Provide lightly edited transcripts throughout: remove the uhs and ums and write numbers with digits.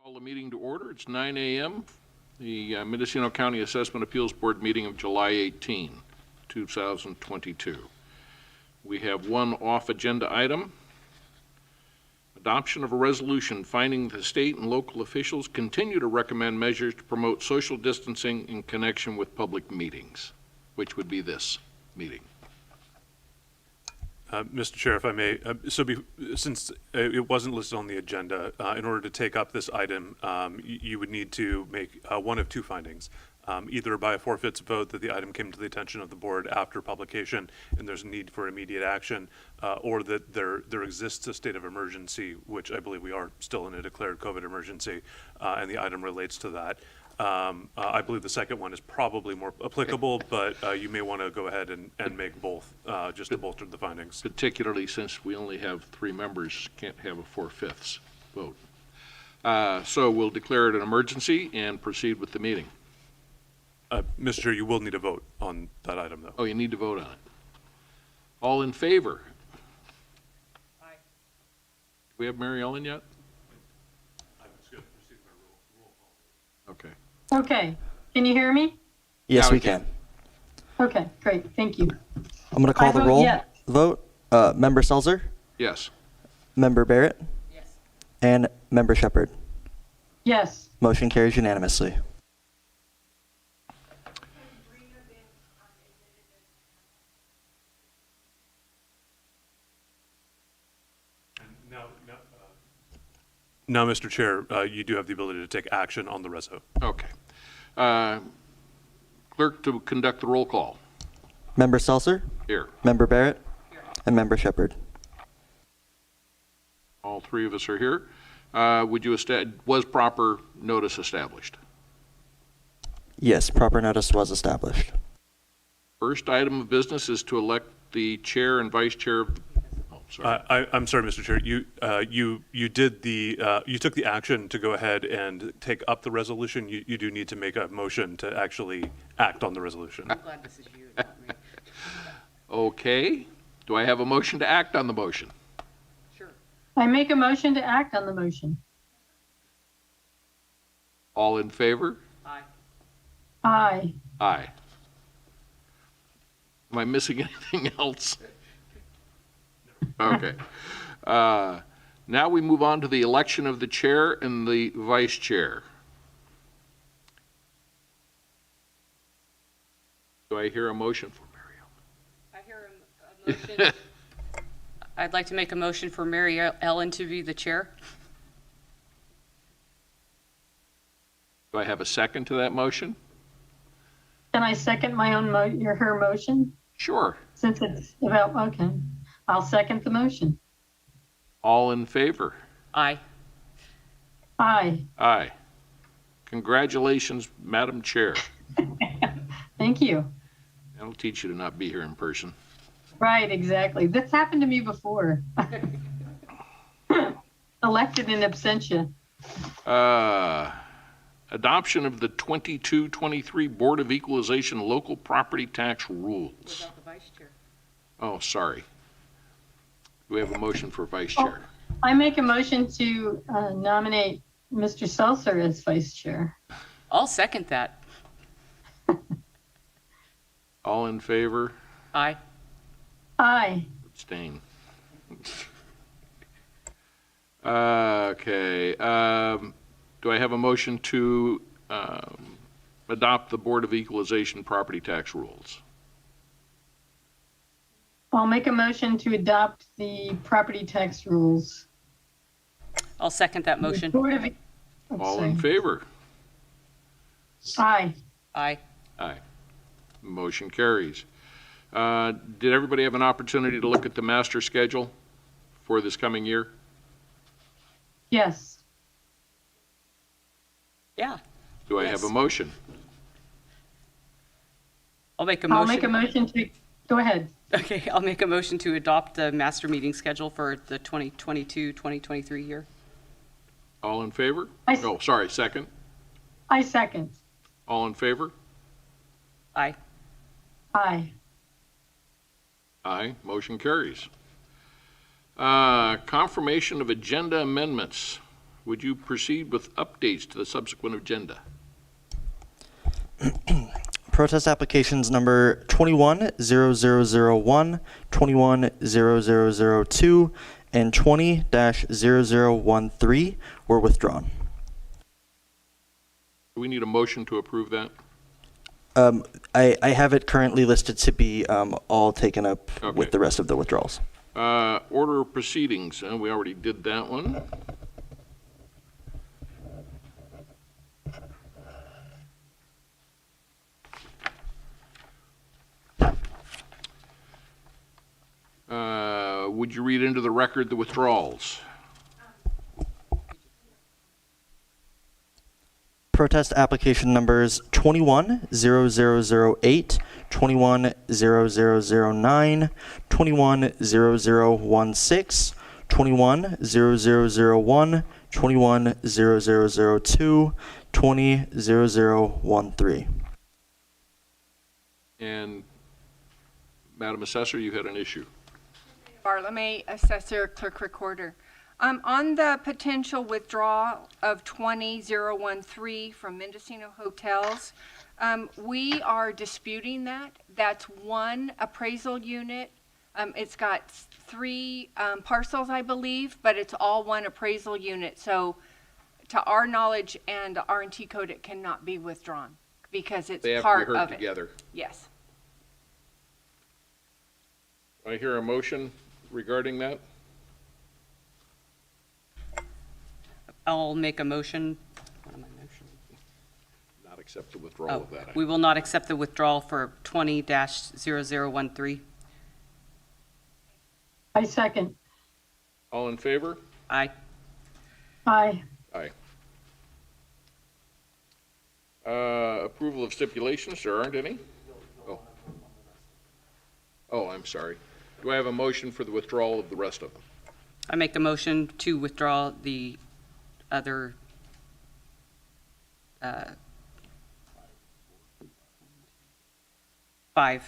Call the meeting to order. It's 9 a.m. The Mendocino County Assessment Appeals Board meeting of July 18, 2022. We have one off-agenda item. Adoption of a resolution finding the state and local officials continue to recommend measures to promote social distancing in connection with public meetings, which would be this meeting. Mr. Chair, if I may, since it wasn't listed on the agenda, in order to take up this item, you would need to make one of two findings. Either by a forfeits vote that the item came to the attention of the board after publication and there's a need for immediate action, or that there exists a state of emergency, which I believe we are still in a declared COVID emergency, and the item relates to that. I believe the second one is probably more applicable, but you may want to go ahead and make both, just to bolster the findings. Particularly since we only have 3 members, can't have a 4/5 vote. So we'll declare it an emergency and proceed with the meeting. Mr. Chair, you will need a vote on that item, though. Oh, you need to vote on it. All in favor? Aye. Do we have Mary Ellen yet? I'm just going to proceed by roll call. Okay. Okay, can you hear me? Yes, Now we we can. can. Okay, great, thank you. I'm going to call I the vote roll yes. vote. Member Selzer, Yes. Member Barrett, Yes. and Member Shepard. Yes, Motion carries unanimously. Now, Mr. Chair, you do have the ability to take action on the reso. Okay. Clerk to conduct the roll call. Member Selzer, Here. Member Barrett, and Member Shepard. All 3 of us are here. Was proper notice established? Yes, proper notice was established. First item of business is to elect the chair and vice chair of the, oh, sorry. I'm sorry, Mr. Chair. You took the action to go ahead and take up the resolution. You do need to make a motion to actually act on the resolution. I'm glad this is you, not me. Okay. Do I have a motion to act on the motion? Sure. I make a motion to act on the motion. All in favor? Aye. Aye. Aye. Am I missing anything else? Okay. Now we move on to the election of the chair and the vice chair. Do I hear a motion for Mary Ellen? I hear a motion. I'd like to make a motion for Mary Ellen to be the chair. Do I have a second to that motion? Can I second my own her motion? Sure. Since it's about, okay. I'll second the motion. All in favor? Aye. Aye. Aye. Congratulations, Madam Chair. Thank you. That'll teach you to not be here in person. Right, exactly. That's happened to me before. Elected in absentia. Adoption of the 22-23 Board of Equalization local property tax rules. Without the vice chair. Oh, sorry. Do we have a motion for vice chair? I make a motion to nominate Mr. Seltzer as vice chair. I'll second that. All in favor? Aye. Aye. Abstain. Okay. Do I have a motion to adopt the Board of Equalization property tax rules? I'll make a motion to adopt the property tax rules. I'll second that motion. Board of All in favor? Aye. Aye. Aye. Motion carries. Did everybody have an opportunity to look at the master schedule for this coming year? Yes. Yeah. Do I Yes. have a motion? I'll make a motion. I'll make a motion to, go ahead. Okay, I'll make a motion to adopt the master meeting schedule for the 2022-2023 year. All in favor? I- Oh, sorry, second. I second. All in favor? Aye. Aye. Aye. Motion carries. Confirmation of agenda amendments. would you proceed with updates to the subsequent agenda? Protest applications number 21-0001, 21-0002, and 20-0013 were withdrawn. Do we need a motion to approve that? I have it currently listed to be all taken up Okay. with the rest of the withdrawals. Order of proceedings, we already did that one. Would you read into the record the withdrawals? Protest application numbers 21-0008, 21-0009, 21-0016, 21-0001, 21-0002, 20-0013. And Madam Assessor, you had an issue. Bartlemy, Assessor, Clerk Recorder. On the potential withdrawal of 20013 from Mendocino Hotels, we are disputing that. That's one appraisal unit. It's got 3 parcels, I believe, but it's all one appraisal unit. So to our knowledge and the R&T code, it cannot be withdrawn because it's They have to part be heard of it. together. Yes. I hear a motion regarding that. I'll make a motion. What am I motioning? Not accept the withdrawal of that. We will not accept the withdrawal for 20-0013. I second. All in favor? Aye. Aye. Aye. Approval of stipulations, there aren't any? Oh. Oh, I'm sorry. Do I have a motion for the withdrawal of the rest of them? I make a motion to withdraw the other five.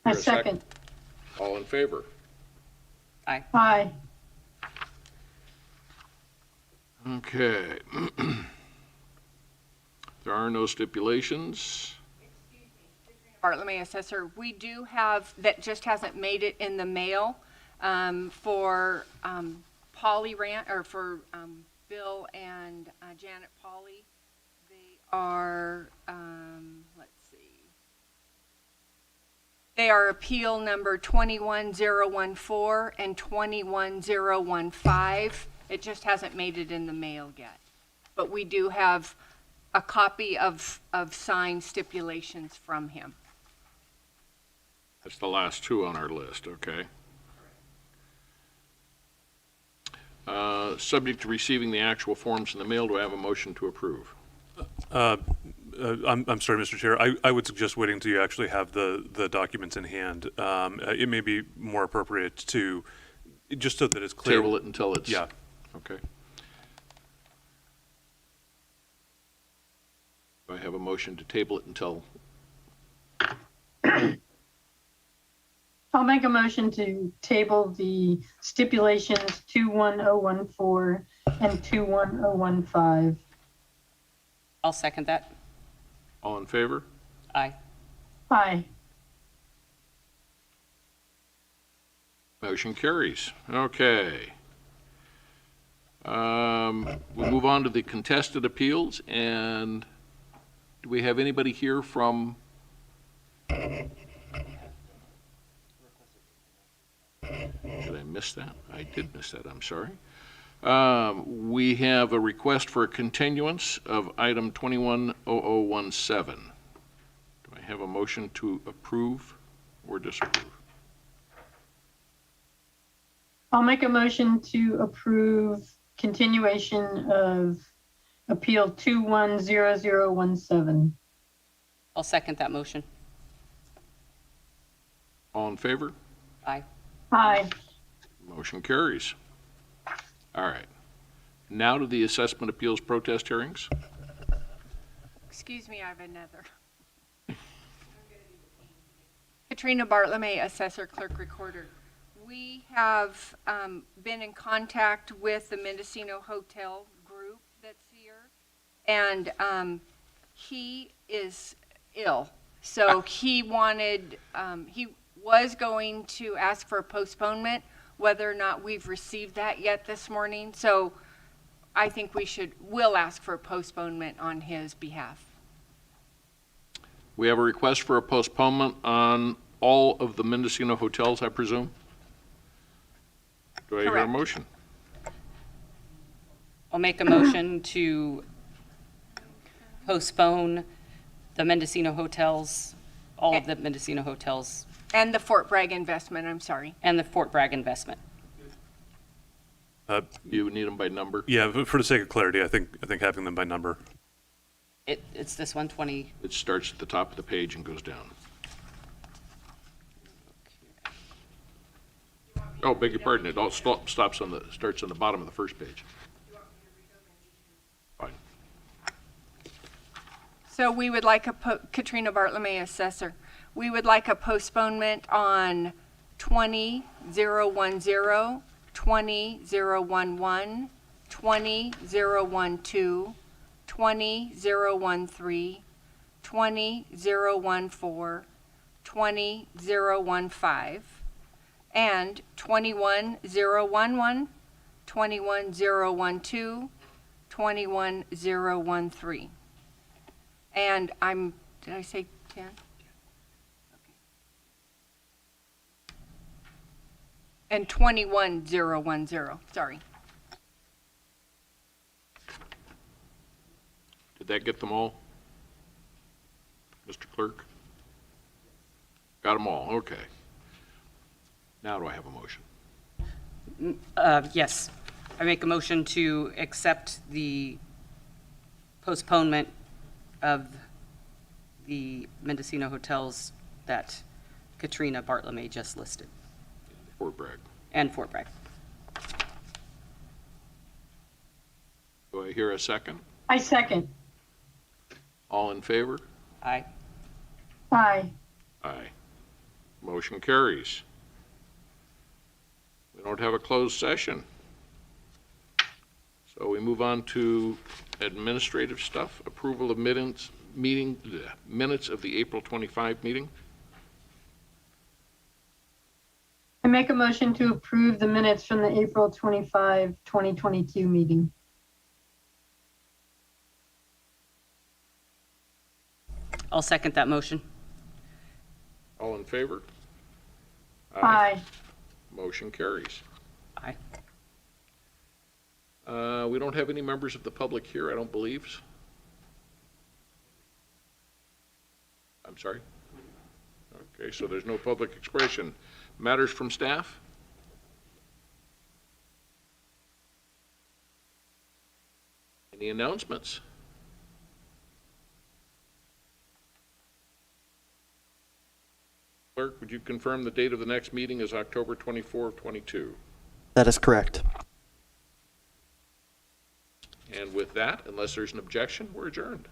I Is there a second? second. All in favor? Aye. Aye. Okay. There are no stipulations. Bartlemy Assessor, we do have, that just hasn't made it in the mail, for Polly or for Bill and Janet Polly. They are, let's see. They are appeal number 21014 and 21015. It just hasn't made it in the mail yet. But we do have a copy of signed stipulations from him. That's the last 2 on our list, okay? Subject to receiving the actual forms in the mail, do I have a motion to approve? I'm sorry, Mr. Chair. I would suggest waiting until you actually have the documents in hand. It may be more appropriate to, just so that it's clear. Table it until it's... Yeah. Okay. Do I have a motion to table it until... I'll make a motion to table the stipulations 21014 and 21015. I'll second that. All in favor? Aye. Aye. Motion carries. Okay. We'll move on to the contested appeals, and do we have anybody here from? Did I miss that? I did miss that, I'm sorry. We have a request for a continuance of item 210017. Do I have a motion to approve or disapprove? I'll make a motion to approve continuation of appeal 210017. I'll second that motion. All in favor? Aye. Aye. Motion carries. All right. Now to the assessment appeals protest hearings. Excuse me, I have another. Katrina Bartlemy, Assessor, Clerk Recorder. We have been in contact with the Mendocino Hotel group that's here, and he is ill. So he was going to ask for a postponement, whether or not we've received that yet this morning. So I think we'll ask for a postponement on his behalf. We have a request for a postponement on all of the Mendocino hotels, I presume? Do I hear a Correct. motion? I'll make a motion to postpone the Mendocino hotels, all of the Mendocino hotels, And the Fort Bragg investment, I'm sorry. and the Fort Bragg investment. You need them by number? Yeah, for the sake of clarity, I think having them by number. It's this 120. It starts at the top of the page and goes down. Oh, beg your pardon, it all starts on the bottom of the first page. Fine. So we would like Katrina Bartlome, assessor. We would like a postponement on 20010, 20011, 20012, 20013, 20014, 20015, and 21011, 21012, 21013. And did I say 10? Okay. And 21010, sorry. Did that get them all? Mr. Clerk? Got them all, okay. Now do I have a motion? Yes. I make a motion to accept the postponement of the Mendocino hotels that Katrina Bartlome just listed, Fort Bragg. and Fort Bragg. Do I hear a second? I second. All in favor? Aye. Aye. Aye. Motion carries. We don't have a closed session. So we move on to administrative stuff, approval of minutes of the April 25 meeting. I make a motion to approve the minutes from the April 25, 2022 meeting. I'll second that motion. All in favor? Aye. Motion carries. Aye. We don't have any members of the public here, I don't believe. I'm sorry? Okay, so there's no public expression. Matters from staff? Any announcements? Clerk, would you confirm the date of the next meeting is October 24, 22? That is correct. And with that, unless there's an objection, we're adjourned.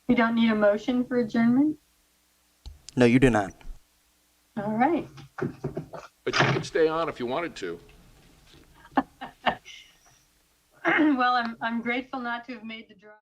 We don't need a motion for adjournment? No, you do not. All right. But you could stay on if you wanted to. Well, I'm grateful not to have made the draw.